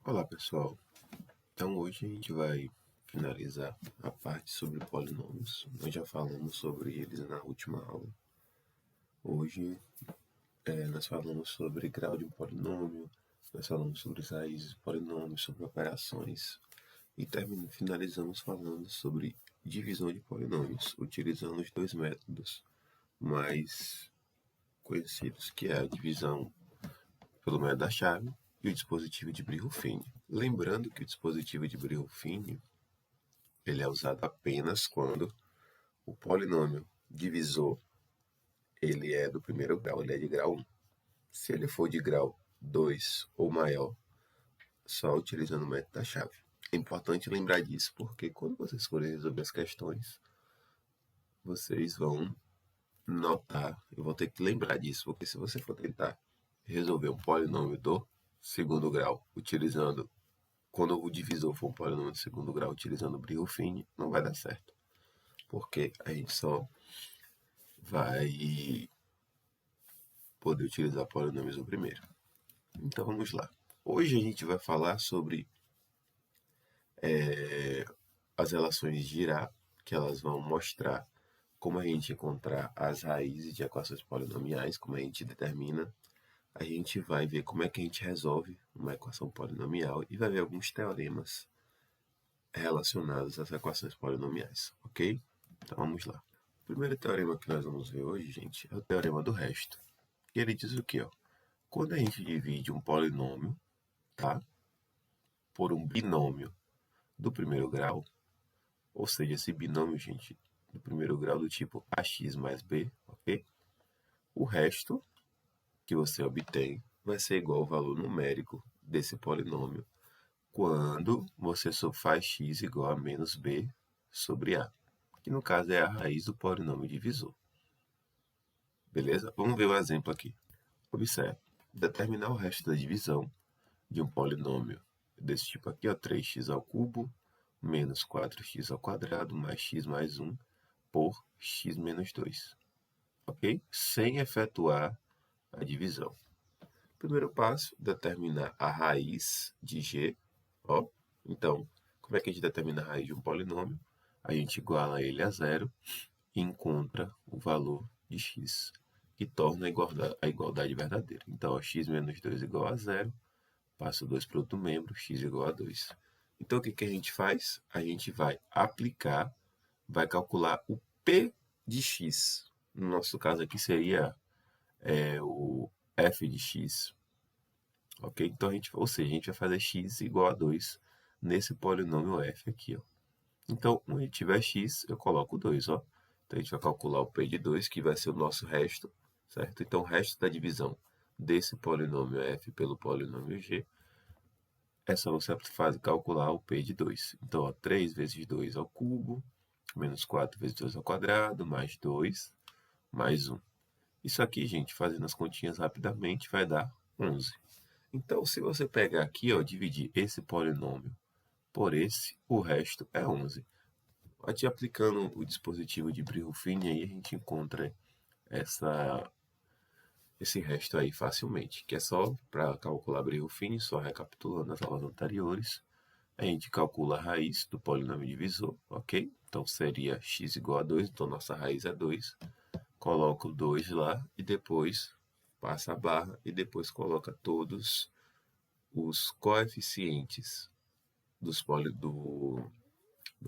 Olá pessoal, então hoje a gente vai finalizar a parte sobre polinômios. Nós já falamos sobre eles na última aula. Hoje nós falamos sobre grau de um polinômio, nós falamos sobre as raízes de polinômios, sobre operações e finalizamos falando sobre divisão de polinômios, utilizando os dois métodos mais conhecidos, que é a divisão pelo método da chave e o dispositivo de Bri-Ruffini. Lembrando que o dispositivo de Bri-Ruffini ele é usado apenas quando o polinômio divisor ele é do primeiro grau, ele é de grau 1. Se ele for de grau 2 ou maior, só utilizando o método da chave. É importante lembrar disso, porque quando vocês forem resolver as questões, vocês vão notar e vão ter que lembrar disso, porque se você for tentar resolver um polinômio do segundo grau utilizando, quando o divisor for um polinômio do segundo grau utilizando o Bri-Ruffini, não vai dar certo, porque a gente só vai poder utilizar polinômios do primeiro. Então vamos lá. Hoje a gente vai falar sobre as relações de Girard, que elas vão mostrar como a gente encontrar as raízes de equações polinomiais, como a gente determina. A gente vai ver como é que a gente resolve uma equação polinomial e vai ver alguns teoremas relacionados às equações polinomiais, ok? Então vamos lá. O primeiro teorema que nós vamos ver hoje, gente, é o teorema do resto. E ele diz o quê? Quando a gente divide um polinômio, tá, por um binômio do primeiro grau, ou seja, esse binômio, gente, do primeiro grau do tipo ax mais b, ok? O resto que você obtém vai ser igual ao valor numérico desse polinômio quando você faz x igual a menos b sobre a, que no caso é a raiz do polinômio divisor. Beleza? Vamos ver o exemplo aqui. Observe, determinar o resto da divisão de um polinômio desse tipo aqui, ó, 3x ao cubo menos 4x ao quadrado mais x mais 1 por x menos 2. Ok? Sem efetuar a divisão. Primeiro passo, determinar a raiz de g. Ó. Então, como é que a gente determina a raiz de um polinômio? A gente iguala ele a zero e encontra o valor de x, que torna a igualdade verdadeira. Então, ó, x menos 2 igual a zero, passo 2 para outro membro, x igual a 2. Então, o que a gente faz? A gente vai aplicar, vai calcular o p de x. No nosso caso aqui seria o f de x. Ok? Então, ou seja, a gente vai fazer x igual a 2 nesse polinômio f aqui. Ó. Então, quando a gente tiver x, eu coloco 2. Ó. Então, a gente vai calcular o p de 2, que vai ser o nosso resto. Certo? Então, o resto da divisão desse polinômio f pelo polinômio g é só você calcular o p de 2. Então, ó, 3 vezes 2 ao cubo, menos 4 vezes 2 ao quadrado, mais 2, mais 1. Isso aqui, gente, fazendo as continhas rapidamente, vai dar 11. Então, se você pegar aqui, ó, dividir esse polinômio por esse, o resto é 11. Aplicando o dispositivo de Bri-Ruffini, aí a gente encontra esse resto aí facilmente, que é só para calcular Bri-Ruffini, só recapitulando as aulas anteriores, a gente calcula a raiz do polinômio divisor, ok? Então seria x igual a 2, então nossa raiz é 2, coloca o 2 lá e depois passa a barra e depois coloca todos os coeficientes do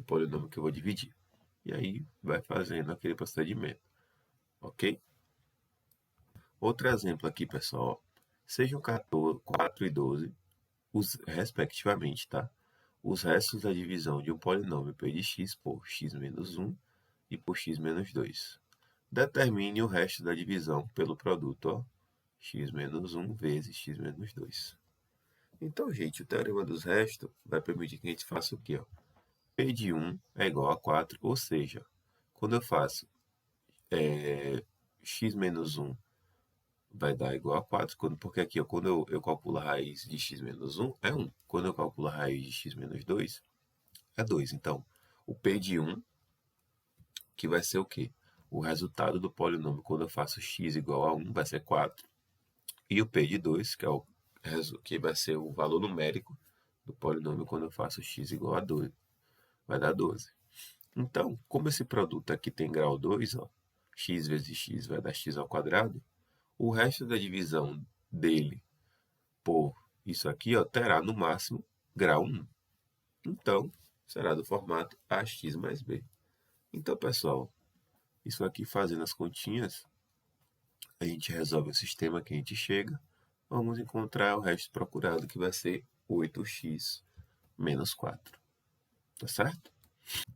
polinômio que eu vou dividir. E aí vai fazendo aquele procedimento, ok? Outro exemplo aqui, pessoal. Sejam 4 e 12, respectivamente, tá? Os restos da divisão de um polinômio p de x por x menos 1 e por x menos 2. Determine o resto da divisão pelo produto, ó, x menos 1 vezes x menos 2. Então, gente, o teorema dos restos vai permitir que a gente faça o quê? Ó? P de 1 é igual a 4, ou seja, quando eu faço x menos 1 vai dar igual a 4, porque aqui, ó, quando eu calculo a raiz de x menos 1, é 1. Quando eu calculo a raiz de x menos 2, é 2. Então, o P de 1, que vai ser o quê? O resultado do polinômio quando eu faço x igual a 1, vai ser 4. E o P de 2, que vai ser o valor numérico do polinômio quando eu faço x igual a 2. Vai dar 12. Então, como esse produto aqui tem grau 2, ó, x vezes x vai dar x ao quadrado, o resto da divisão dele por isso aqui, ó, terá no máximo grau 1. Então, será do formato ax mais b. Então, pessoal, isso aqui fazendo as continhas, a gente resolve o sistema que a gente chega. Vamos encontrar o resto procurado, que vai ser 8x menos 4. Tá certo?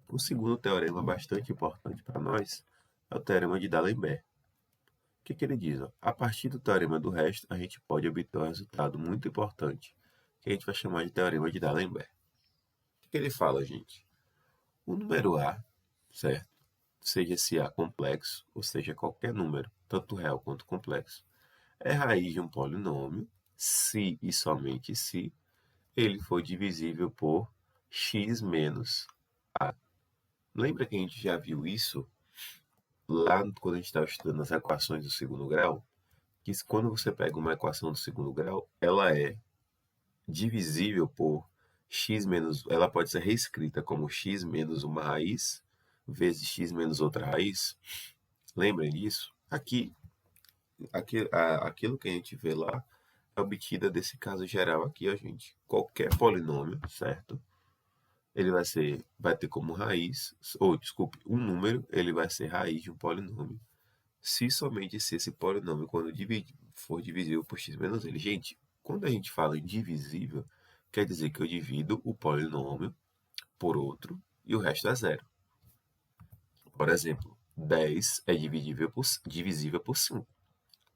O segundo teorema bastante importante para nós é o teorema de D'Alembert. O que ele diz? Ó? A partir do teorema do resto, a gente pode obter um resultado muito importante, que a gente vai chamar de teorema de D'Alembert. O que ele fala, gente? O número A, certo? Seja esse A complexo, ou seja, qualquer número, tanto real quanto complexo, é raiz de um polinômio, se e somente se ele for divisível por x menos a. Lembra que a gente já viu isso lá quando a gente estava estudando as equações do segundo grau? Que quando você pega uma equação do segundo grau, ela é divisível por x menos... Ela pode ser reescrita como x menos uma raiz vezes x menos outra raiz. Lembrem disso? Aquilo que a gente vê lá é obtida desse caso geral aqui, ó, gente. Qualquer polinômio, certo? Ele vai ter como raiz, ou desculpe, um número, ele vai ser raiz de um polinômio, se somente se esse polinômio, quando for divisível por x menos ele. Gente, quando a gente fala em divisível, quer dizer que eu divido o polinômio por outro e o resto é zero. Por exemplo, 10 é divisível por 5.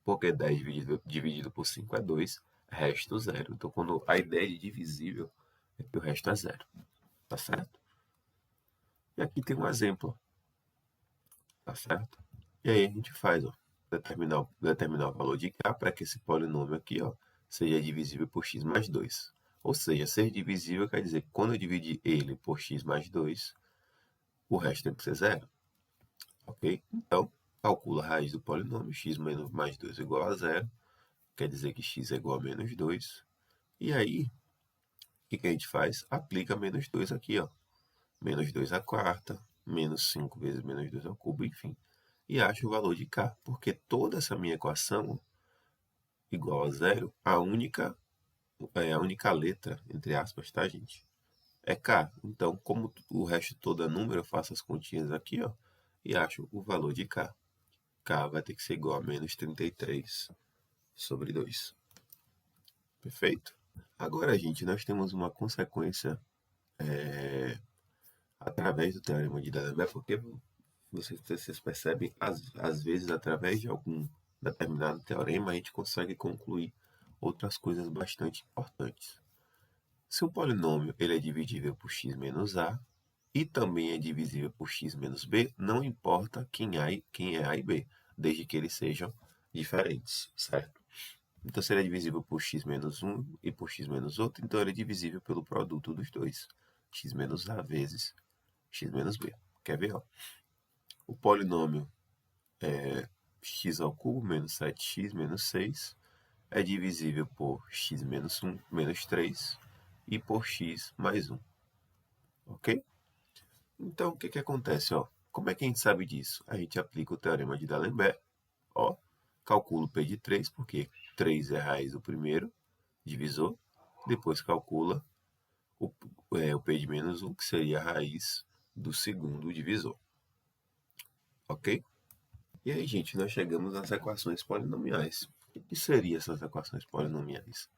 Porque 10 dividido por 5 é 2, resto zero. Então, quando a ideia de divisível é que o resto é zero. Tá certo? E aqui tem um exemplo. Tá certo? E aí a gente faz, ó, determinar o valor de k para que esse polinômio aqui, ó, seja divisível por x mais 2. Ou seja, ser divisível quer dizer que quando eu dividir ele por x mais 2, o resto tem que ser zero. Ok? Então, calcula a raiz do polinômio, x menos mais 2 igual a zero. Quer dizer que x é igual a menos 2. E aí, o que a gente faz? Aplica menos 2 aqui, ó. Menos 2 à quarta, menos 5 vezes menos 2 ao cubo, enfim. E acho o valor de k, porque toda essa minha equação igual a zero, a única letra, entre aspas, tá, gente? É k. Então, como o resto todo é número, eu faço as continhas aqui, ó, e acho o valor de k. K vai ter que ser igual a menos 33 sobre 2. Perfeito? Agora, gente, nós temos uma consequência através do teorema de D'Alembert, porque vocês percebem, às vezes, através de algum determinado teorema, a gente consegue concluir outras coisas bastante importantes. Se o polinômio ele é divisível por x menos a e também é divisível por x menos b, não importa quem é a e b, desde que eles sejam diferentes, certo? Então, se ele é divisível por x menos 1 e por x menos outro, então ele é divisível pelo produto dos dois, x menos a vezes x menos b. Quer ver? Ó? O polinômio x ao cubo menos 7x menos 6 é divisível por x menos 1 menos 3 e por x mais 1. Ok? Então, o que acontece? Ó? Como é que a gente sabe disso? A gente aplica o teorema de D'Alembert. Ó, calcula o P de 3, porque 3 é a raiz do primeiro divisor. Depois calcula o P de menos 1, que seria a raiz do segundo divisor. Ok? E aí, gente, nós chegamos às equações polinomiais. O que seriam essas equações polinomiais?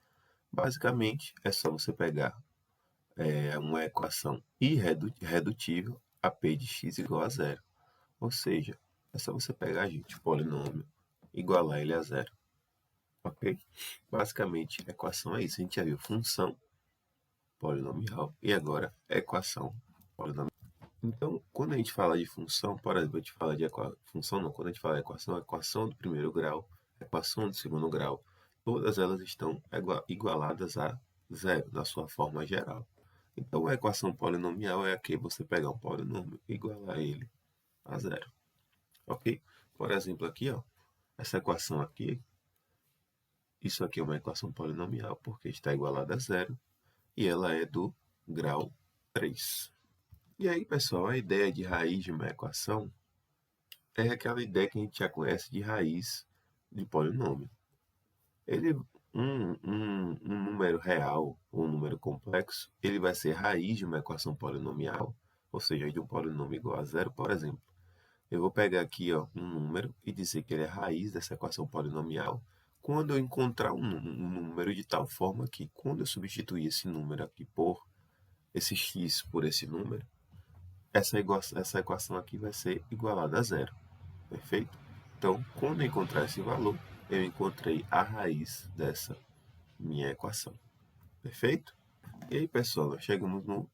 Basicamente, é só você pegar uma equação irredutível a p de x igual a zero. Ou seja, é só você pegar, gente, o polinômio, igualar ele a zero. Ok? Basicamente, a equação é isso. A gente já viu função polinomial e agora equação polinomial. Então, quando a gente fala de função, por exemplo, a gente fala de função, não, quando a gente fala de equação, a equação do primeiro grau, equação do segundo grau, todas elas estão igualadas a zero, na sua forma geral. Então, a equação polinomial é a que você pegar um polinômio e igualar ele a zero. Ok? Por exemplo, aqui, ó, essa equação aqui, isso aqui é uma equação polinomial porque está igualada a zero. e ela é do grau 3. E aí, pessoal, a ideia de raiz de uma equação é aquela ideia que a gente já conhece de raiz de polinômio. Ele, um número real ou um número complexo, ele vai ser raiz de uma equação polinomial, ou seja, de um polinômio igual a zero, por exemplo. Eu vou pegar aqui um número e dizer que ele é raiz dessa equação polinomial quando eu encontrar um número de tal forma que, quando eu substituir esse número aqui por esse x por esse número, essa equação aqui vai ser igualada a zero. Perfeito? Então, quando eu encontrar esse valor, eu encontrei a raiz dessa minha equação. Perfeito? E aí, pessoal, nós chegamos no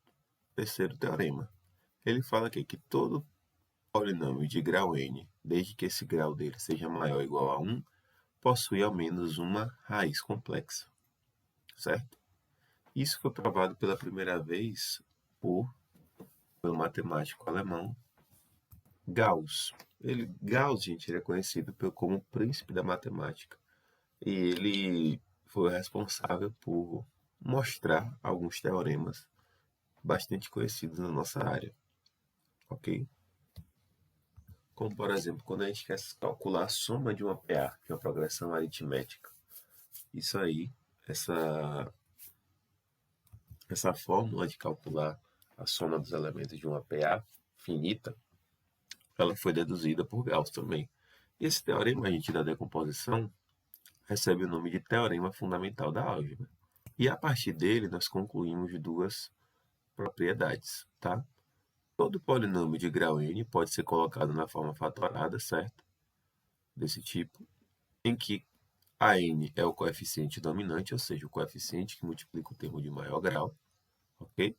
terceiro teorema. Ele fala aqui que todo polinômio de grau n, desde que esse grau dele seja maior ou igual a 1, possui ao menos uma raiz complexa. Certo? Isso foi provado pela primeira vez pelo matemático alemão Gauss. Gauss, gente, ele é conhecido como o príncipe da matemática. E ele foi o responsável por mostrar alguns teoremas bastante conhecidos na nossa área. Ok? Como, por exemplo, quando a gente quer calcular a soma de uma PA, que é uma progressão aritmética. Isso aí, essa fórmula de calcular a soma dos elementos de uma PA finita, ela foi deduzida por Gauss também. E esse teorema, a gente, da decomposição, recebe o nome de Teorema Fundamental da Álgebra. E a partir dele, nós concluímos duas propriedades, tá? Todo polinômio de grau n pode ser colocado na forma fatorada, certo? Desse tipo, em que a n é o coeficiente dominante, ou seja, o coeficiente que multiplica o termo de maior grau, ok?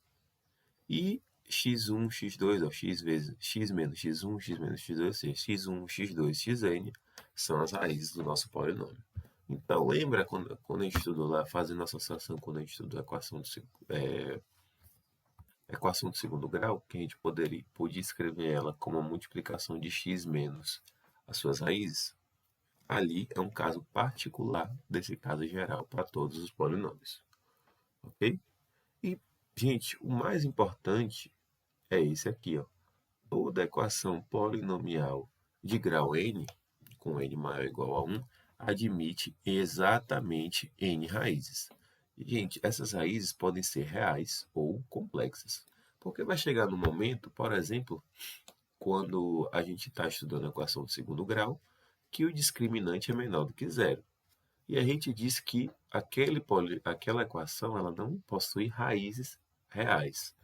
E x1, x2, ou x vezes x menos x1, x menos x2, ou seja, x1, x2, xn, são as raízes do nosso polinômio. Então, lembra quando a gente estudou lá, fazendo associação, quando a gente estudou a equação do segundo grau, que a gente podia escrever ela como a multiplicação de x menos as suas raízes? Ali é um caso particular desse caso geral para todos os polinômios. Ok? E, gente, o mais importante é esse aqui, ó. Toda equação polinomial de grau n, com n maior ou igual a 1, admite exatamente n raízes. Gente, essas raízes podem ser reais ou complexas. Porque vai chegar no momento, por exemplo, quando a gente está estudando a equação de segundo grau, que o discriminante é menor do que zero. E a gente diz que aquela equação ela não possui raízes reais.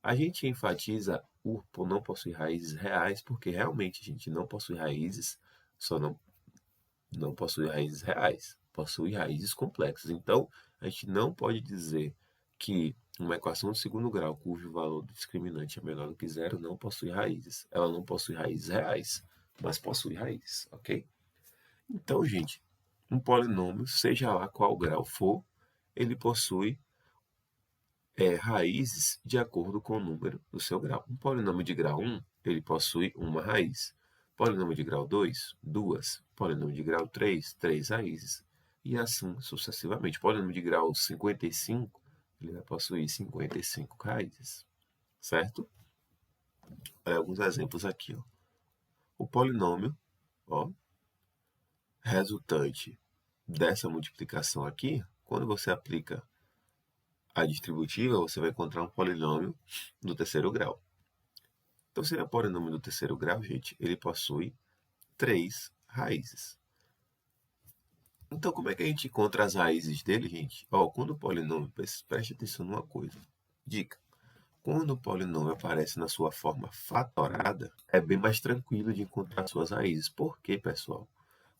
A gente enfatiza por não possuir raízes reais, porque realmente a gente não possui raízes, só não possui raízes reais, possui raízes complexas. Então, a gente não pode dizer que uma equação de segundo grau, cujo valor do discriminante é menor do que zero, não possui raízes. Ela não possui raízes reais, mas possui raízes, ok? Então, gente, um polinômio, seja lá qual grau for, ele possui raízes de acordo com o número do seu grau. Um polinômio de grau 1, ele possui uma raiz. Polinômio de grau 2, duas. Polinômio de grau 3, três raízes. E assim sucessivamente. Polinômio de grau 55, ele vai possuir 55 raízes. Certo? Olha alguns exemplos aqui. Ó. O polinômio resultante dessa multiplicação aqui, quando você aplica a distributiva, você vai encontrar um polinômio do terceiro grau. Então, se ele é um polinômio do terceiro grau, gente, ele possui três raízes. Então, como é que a gente encontra as raízes dele, gente? Quando o polinômio, preste atenção numa coisa. Dica. Quando o polinômio aparece na sua forma fatorada, é bem mais tranquilo de encontrar suas raízes. Por quê, pessoal?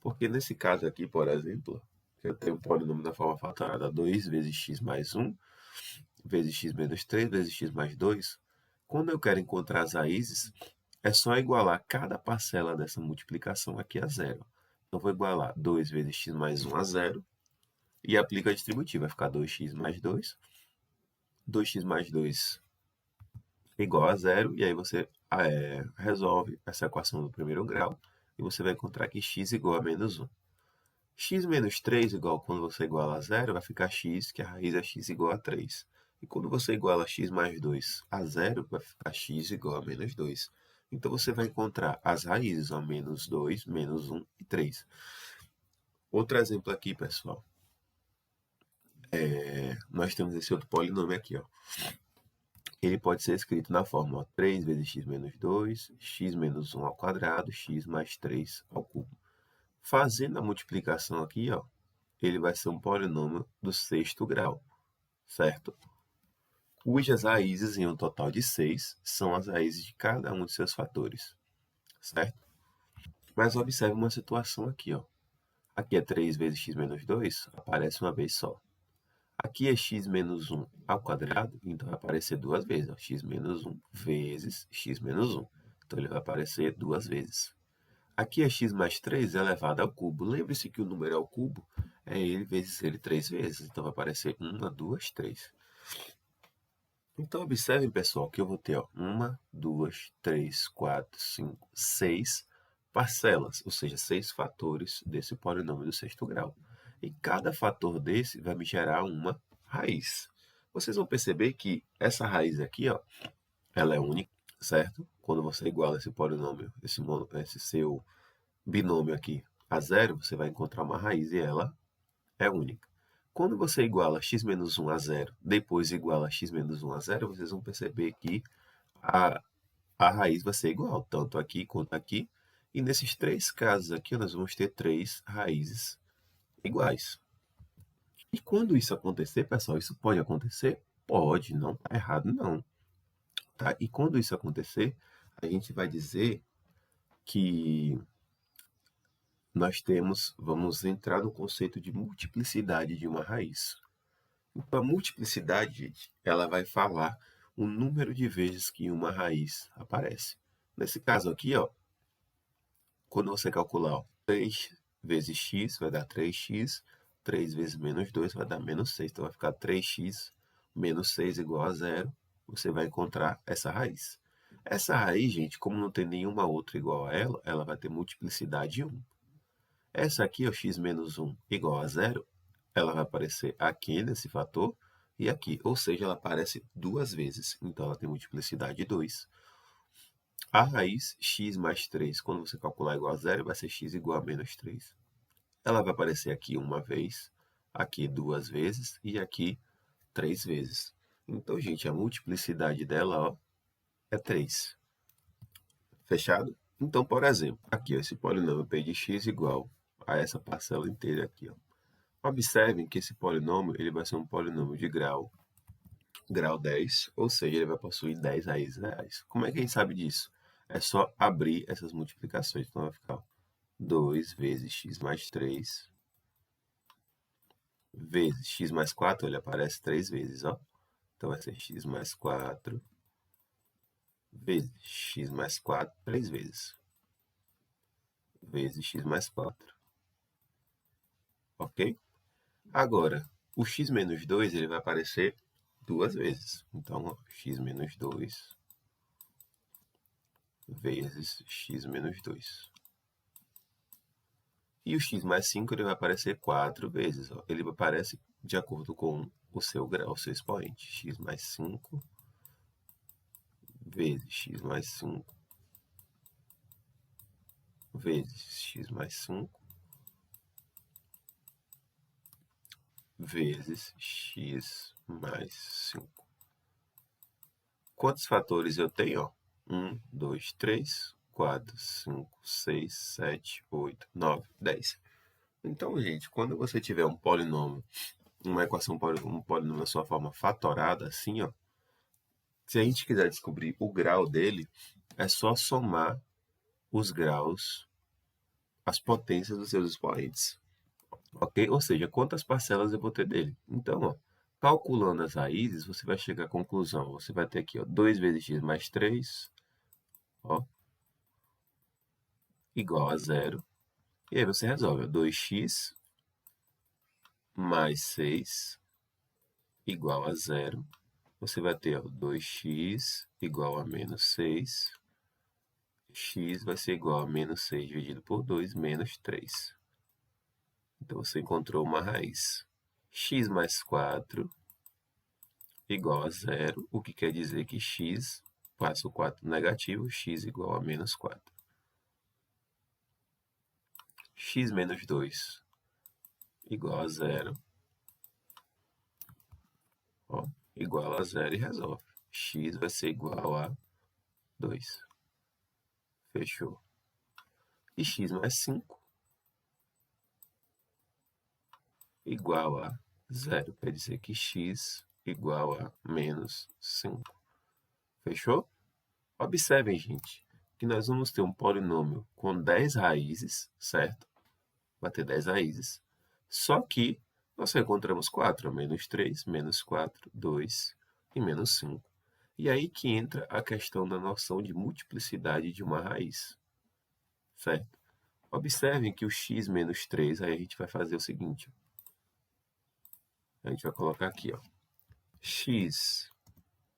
Porque nesse caso aqui, por exemplo, eu tenho um polinômio na forma fatorada 2 vezes x mais 1, vezes x menos 3, vezes x mais 2. Quando eu quero encontrar as raízes, é só igualar cada parcela dessa multiplicação aqui a zero. Então, vou igualar 2 vezes x mais 1 a zero e aplico a distributiva. Vai ficar 2x mais 2. 2x mais 2 igual a zero. E aí você resolve essa equação do primeiro grau. E você vai encontrar que x igual a menos 1. X menos 3 igual, quando você iguala a zero, vai ficar x, que a raiz é x igual a 3. E quando você iguala x mais 2 a zero, vai ficar x igual a menos 2. Então, você vai encontrar as raízes, ó, menos 2, menos 1 e 3. Outro exemplo aqui, pessoal. Nós temos esse outro polinômio aqui, ó. Ele pode ser escrito na forma, ó, 3 vezes x menos 2, x menos 1 ao quadrado, x mais 3 ao cubo. Fazendo a multiplicação aqui, ó, ele vai ser um polinômio do sexto grau, certo? Cujas raízes, em um total de 6, são as raízes de cada um de seus fatores, certo? Mas observe uma situação aqui, ó. Aqui é 3 vezes x menos 2, aparece uma vez só. Aqui é x menos 1 ao quadrado, então vai aparecer duas vezes, ó, x menos 1 vezes x menos 1. Então, ele vai aparecer duas vezes. Aqui é x mais 3 elevado ao cubo. Lembre-se que o número ao cubo é ele vezes ele 3 vezes. Então, vai aparecer 1, 2, 3. Então, observem, pessoal, que eu vou ter 1, 2, 3, 4, 5, 6 parcelas, ou seja, 6 fatores desse polinômio do sexto grau. E cada fator desse vai me gerar uma raiz. Vocês vão perceber que essa raiz aqui, ó, ela é única, certo? Quando você iguala esse polinômio, esse seu binômio aqui a zero, você vai encontrar uma raiz e ela é única. Quando você iguala x menos 1 a zero, depois iguala x menos 1 a zero, vocês vão perceber que a, a raiz vai ser igual, tanto aqui quanto aqui. E nesses três casos aqui, nós vamos ter três raízes iguais. E quando isso acontecer, pessoal, isso pode acontecer? Pode, não está errado, não. Tá? E quando isso acontecer, a gente vai dizer que vamos entrar no conceito de multiplicidade de uma raiz. Então, a multiplicidade, gente, ela vai falar o número de vezes que uma raiz aparece. Nesse caso aqui, ó, quando você calcular, ó, 3 vezes x vai dar 3x, 3 vezes menos 2 vai dar menos 6. Então, vai ficar 3x menos 6 igual a zero. Você vai encontrar essa raiz. Essa raiz, gente, como não tem nenhuma outra igual a ela vai ter multiplicidade 1. Essa aqui, o x menos 1 igual a zero, ela vai aparecer aqui nesse fator e aqui. Ou seja, ela aparece duas vezes. Então, ela tem multiplicidade 2. A raiz x mais 3, quando você calcular igual a zero, vai ser x igual a menos 3. Ela vai aparecer aqui uma vez, aqui duas vezes e aqui três vezes. Então, gente, a multiplicidade dela, ó, é 3. Fechado? Então, por exemplo, aqui ó, esse polinômio p de x igual a essa parcela inteira aqui. Ó. Observem que esse polinômio ele vai ser um polinômio de grau 10, ou seja, ele vai possuir 10 raízes reais. Como é que a gente sabe disso? É só abrir essas multiplicações. Então, vai ficar 2 vezes x mais 3 vezes x mais 4, ele aparece 3 vezes, ó. Então, vai ser x mais 4 vezes x mais 4, 3 vezes, vezes x mais 4. Ok? Agora, o x menos 2 ele vai aparecer duas vezes. Então, ó, x menos 2 vezes x menos 2. E o x mais 5 ele vai aparecer 4 vezes. Ó. Ele aparece de acordo com o seu grau, o seu expoente. X mais 5 vezes x mais 5 vezes x mais 5 vezes x mais 5. Quantos fatores eu tenho? 1, 2, 3, 4, 5, 6, 7, 8, 9, 10. Então, gente, quando você tiver um polinômio, uma equação, um polinômio na sua forma fatorada, assim, ó, se a gente quiser descobrir o grau dele, é só somar os graus, as potências dos seus expoentes. Ok? Ou seja, quantas parcelas eu vou ter dele. Então, ó, calculando as raízes, você vai chegar à conclusão. Você vai ter aqui, ó, 2 vezes x mais 3, ó, igual a zero. E aí você resolve, ó, 2x mais 6 igual a zero. Você vai ter, ó, 2x igual a menos 6. X vai ser igual a menos 6 dividido por 2, menos 3. Então, você encontrou uma raiz. X mais 4 igual a zero, o que quer dizer que x, passo 4 negativo, x igual a menos 4. X menos 2 igual a zero, ó, igual a zero e resolve. X vai ser igual a 2. Fechou. E x mais 5 igual a zero. Quer dizer que x igual a menos 5. Fechou? Observem, gente, que nós vamos ter um polinômio com 10 raízes, certo? Vai ter 10 raízes. Só que nós só encontramos 4, menos 3, menos 4, 2 e menos 5. E aí que entra a questão da noção de multiplicidade de uma raiz, certo? Observem que o x menos 3, aí a gente vai fazer o seguinte. A gente vai colocar aqui, ó, x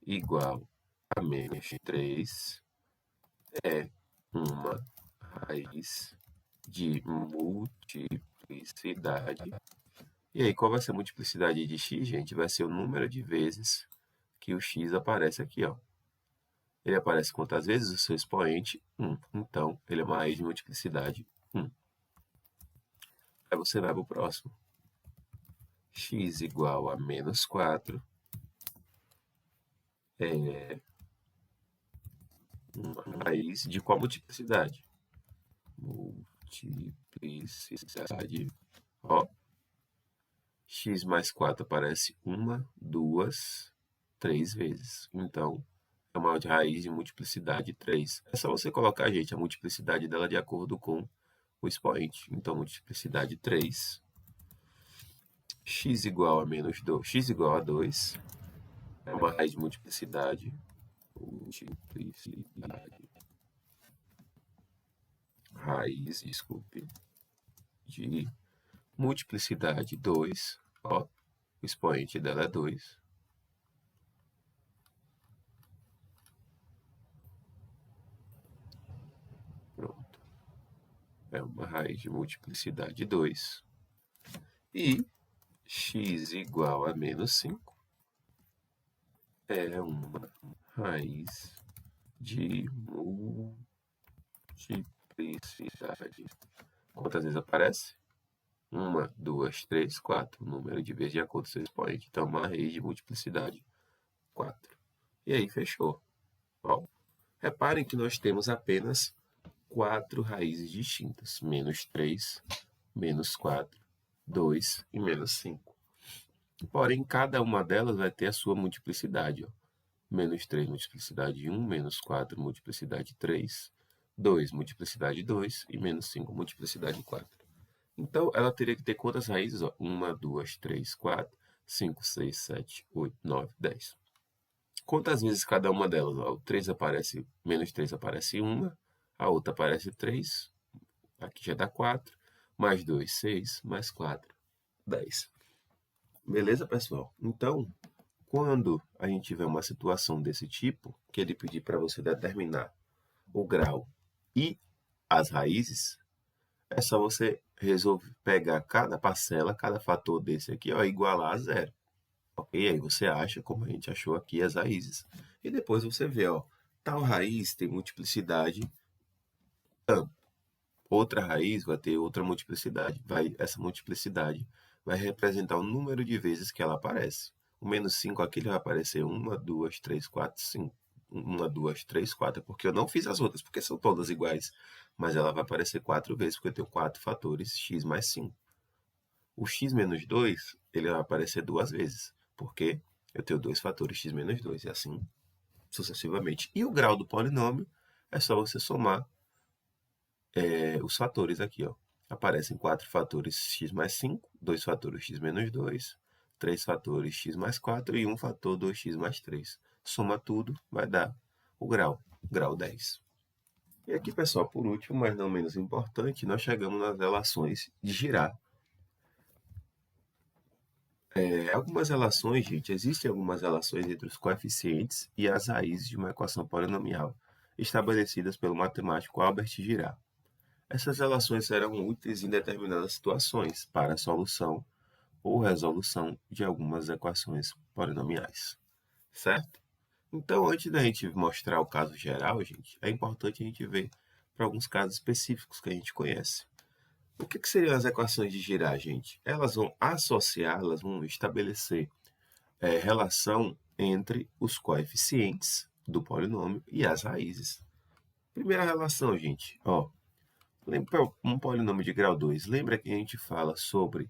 igual a menos 3 é uma raiz de multiplicidade. E aí, qual vai ser a multiplicidade de x, gente? Vai ser o número de vezes que o x aparece aqui, ó. Ele aparece quantas vezes? O seu expoente, 1. Então, ele é uma raiz de multiplicidade 1. Aí você vai para o próximo. X igual a menos 4 é uma raiz de qual multiplicidade? Multiplicidade. Ó, x mais 4 aparece 1, 2, 3 vezes. Então, é uma raiz de multiplicidade 3. É só você colocar, gente, a multiplicidade dela de acordo com o expoente. Então, multiplicidade 3. X igual a menos 2. X igual a 2. É uma raiz de multiplicidade. Raiz, desculpe. De multiplicidade 2. Ó, o expoente dela é 2. Pronto. É uma raiz de multiplicidade 2. E x igual a menos 5 é uma raiz de multiplicidade. Quantas vezes aparece? 1, 2, 3, 4. O número de vezes de acordo com o seu expoente. Então, uma raiz de multiplicidade 4. E aí, fechou. Ó, reparem que nós temos apenas 4 raízes distintas. Menos 3, menos 4, 2 e menos 5. Porém, cada uma delas vai ter a sua multiplicidade. Ó. Menos 3, multiplicidade 1, menos 4, multiplicidade 3, 2, multiplicidade 2 e menos 5, multiplicidade 4. Então, ela teria que ter quantas raízes? 1, 2, 3, 4, 5, 6, 7, 8, 9, 10. Quantas vezes cada uma delas? Ó, o 3 aparece, menos 3 aparece 1, a outra aparece 3, aqui já dá 4, mais 2, 6, mais 4, 10. Beleza, pessoal? Então, quando a gente tiver uma situação desse tipo, que ele pedir para você determinar o grau e as raízes, é só você resolver pegar cada parcela, cada fator desse aqui, ó, igualar a zero. Ok? Aí você acha, como a gente achou aqui, as raízes. E depois você vê, ó, tal raiz tem multiplicidade tanto. Outra raiz vai ter outra multiplicidade. Essa multiplicidade vai representar o número de vezes que ela aparece. O menos 5 aqui ele vai aparecer 1, 2, 3, 4, 5. 1, 2, 3, 4. Porque eu não fiz as outras, porque são todas iguais. Mas ela vai aparecer 4 vezes, porque eu tenho 4 fatores x mais 5. O x menos 2, ele vai aparecer 2 vezes. Porque eu tenho 2 fatores x menos 2. E assim sucessivamente. E o grau do polinômio é só você somar os fatores aqui, ó. Aparecem 4 fatores x mais 5, 2 fatores x menos 2, 3 fatores x mais 4 e 1 fator 2x mais 3. Soma tudo, vai dar o grau 10. E aqui, pessoal, por último, mas não menos importante, nós chegamos nas relações de Girard. Algumas relações, gente, existem algumas relações entre os coeficientes e as raízes de uma equação polinomial, estabelecidas pelo matemático Albert Girard. Essas relações serão úteis em determinadas situações para a solução ou resolução de algumas equações polinomiais. certo? Então, antes da gente mostrar o caso geral, gente, é importante a gente ver para alguns casos específicos que a gente conhece. O que seriam as equações de Girard, gente? Elas vão associar, elas vão estabelecer relação entre os coeficientes do polinômio e as raízes. Primeira relação, gente, ó, lembra um polinômio de grau 2, lembra que a gente fala sobre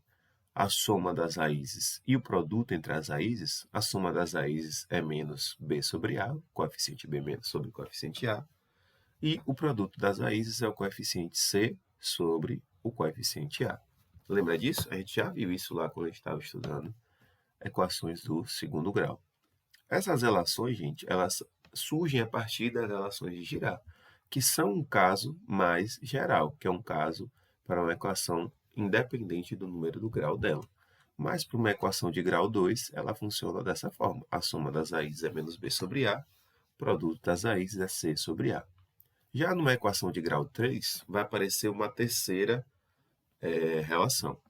a soma das raízes e o produto entre as raízes? A soma das raízes é menos b sobre a, coeficiente b menos sobre o coeficiente a, e o produto das raízes é o coeficiente c sobre o coeficiente a. Lembra disso? A gente já viu isso lá quando a gente estava estudando equações do segundo grau. Essas relações, gente, elas surgem a partir das relações de Girard, que são um caso mais geral, que é um caso para uma equação independente do número do grau dela. Mas para uma equação de grau 2, ela funciona dessa forma. A soma das raízes é menos b sobre a, o produto das raízes é c sobre a. Já numa equação de grau 3, vai aparecer uma terceira relação.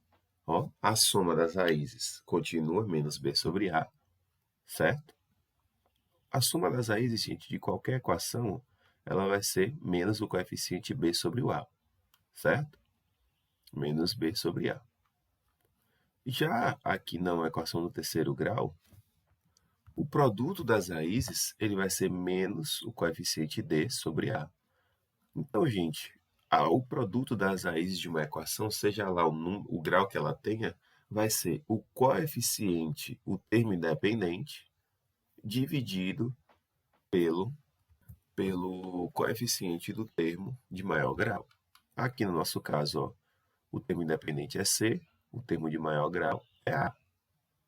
Ó, a soma das raízes continua menos b sobre a, certo? A soma das raízes, gente, de qualquer equação, ela vai ser menos o coeficiente b sobre o a, certo? Menos b sobre a. Já aqui na equação do terceiro grau, o produto das raízes ele vai ser menos o coeficiente d sobre a. Então, gente, o produto das raízes de uma equação, seja lá o grau que ela tenha, vai ser o coeficiente, o termo independente, dividido pelo coeficiente do termo de maior grau. Aqui no nosso caso, ó, o termo independente é C, o termo de maior grau é A.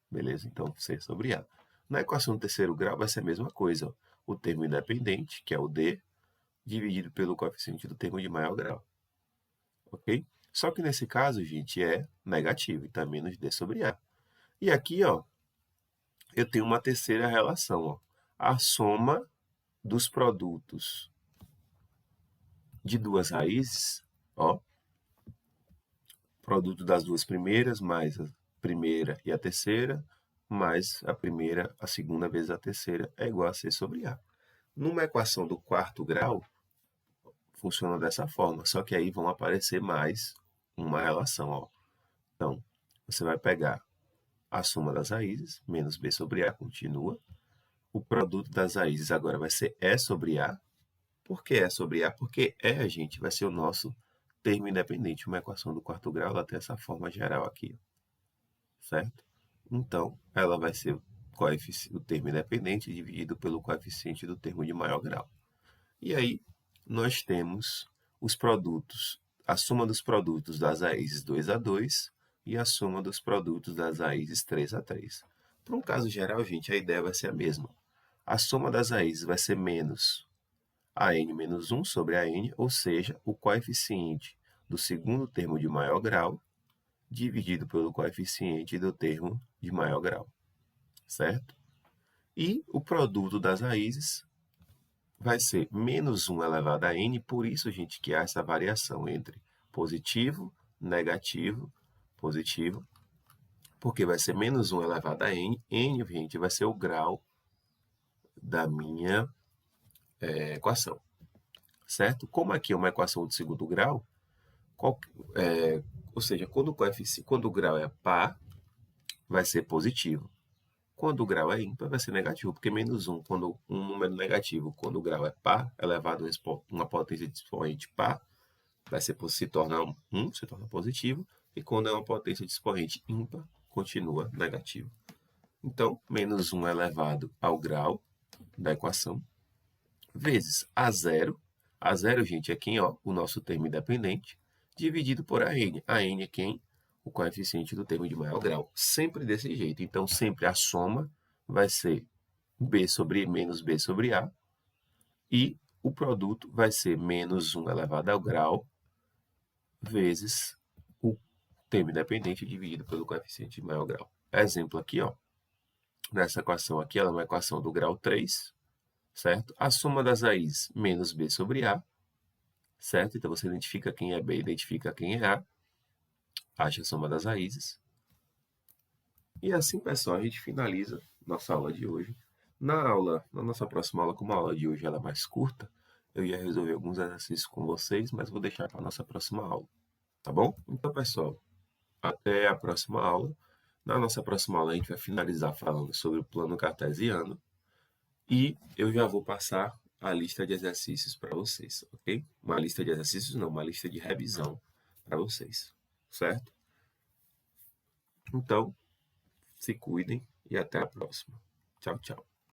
Beleza? Então, C sobre A. Na equação do terceiro grau vai ser a mesma coisa. Ó. O termo independente, que é o D, dividido pelo coeficiente do termo de maior grau. Ok? Só que nesse caso, gente, é negativo, então é menos D sobre A. E aqui, ó, eu tenho uma terceira relação. Ó. A soma dos produtos de duas raízes, ó, produto das duas primeiras, mais a primeira e a terceira, mais a primeira, a segunda vezes a terceira, é igual a C sobre A. Numa equação do quarto grau, funciona dessa forma, só que aí vão aparecer mais uma relação. Ó. Então, você vai pegar a soma das raízes, menos B sobre A, continua. O produto das raízes agora vai ser E sobre A. Por que E sobre A? Porque E, gente, vai ser o nosso termo independente. Uma equação do quarto grau, ela tem essa forma geral aqui, certo? Então, ela vai ser o termo independente dividido pelo coeficiente do termo de maior grau. E aí, nós temos os produtos, a soma dos produtos das raízes 2 a 2 e a soma dos produtos das raízes 3 a 3. Para um caso geral, gente, a ideia vai ser a mesma. A soma das raízes vai ser menos a n menos 1 sobre a n, ou seja, o coeficiente do segundo termo de maior grau dividido pelo coeficiente do termo de maior grau, certo? E o produto das raízes vai ser menos 1 elevado a n, por isso, gente, que há essa variação entre positivo, negativo, positivo, porque vai ser menos 1 elevado a n, n, gente, vai ser o grau da minha equação, certo? Como aqui é uma equação de segundo grau, ou seja, quando o grau é par, vai ser positivo. Quando o grau é ímpar, vai ser negativo, porque menos 1, quando um número negativo, quando o grau é par, elevado a uma potência de expoente par, se torna 1, se torna positivo, e quando é uma potência de expoente ímpar, continua negativo. Então, menos 1 elevado ao grau da equação, vezes a zero. A zero, gente, é quem? Ó, o nosso termo independente, dividido por a n. A n é quem? O coeficiente do termo de maior grau. Sempre desse jeito. Então, sempre a soma vai ser b sobre menos b sobre a. E o produto vai ser menos 1 elevado ao grau vezes o termo independente dividido pelo coeficiente de maior grau. Exemplo aqui, ó. Nessa equação aqui, ela é uma equação do grau 3, certo? A soma das raízes menos b sobre a, certo? Então, você identifica quem é b, identifica quem é a, acha a soma das raízes. E assim, pessoal, a gente finaliza nossa aula de hoje. Na nossa próxima aula, como a aula de hoje ela é mais curta, eu ia resolver alguns exercícios com vocês, mas vou deixar para a nossa próxima aula, tá bom? Então, pessoal, até a próxima aula. Na nossa próxima aula, a gente vai finalizar falando sobre o plano cartesiano e eu já vou passar a lista de exercícios para vocês, ok? Uma lista de exercícios, não, uma lista de revisão para vocês, certo? Então, se cuidem e até a próxima. Tchau, tchau.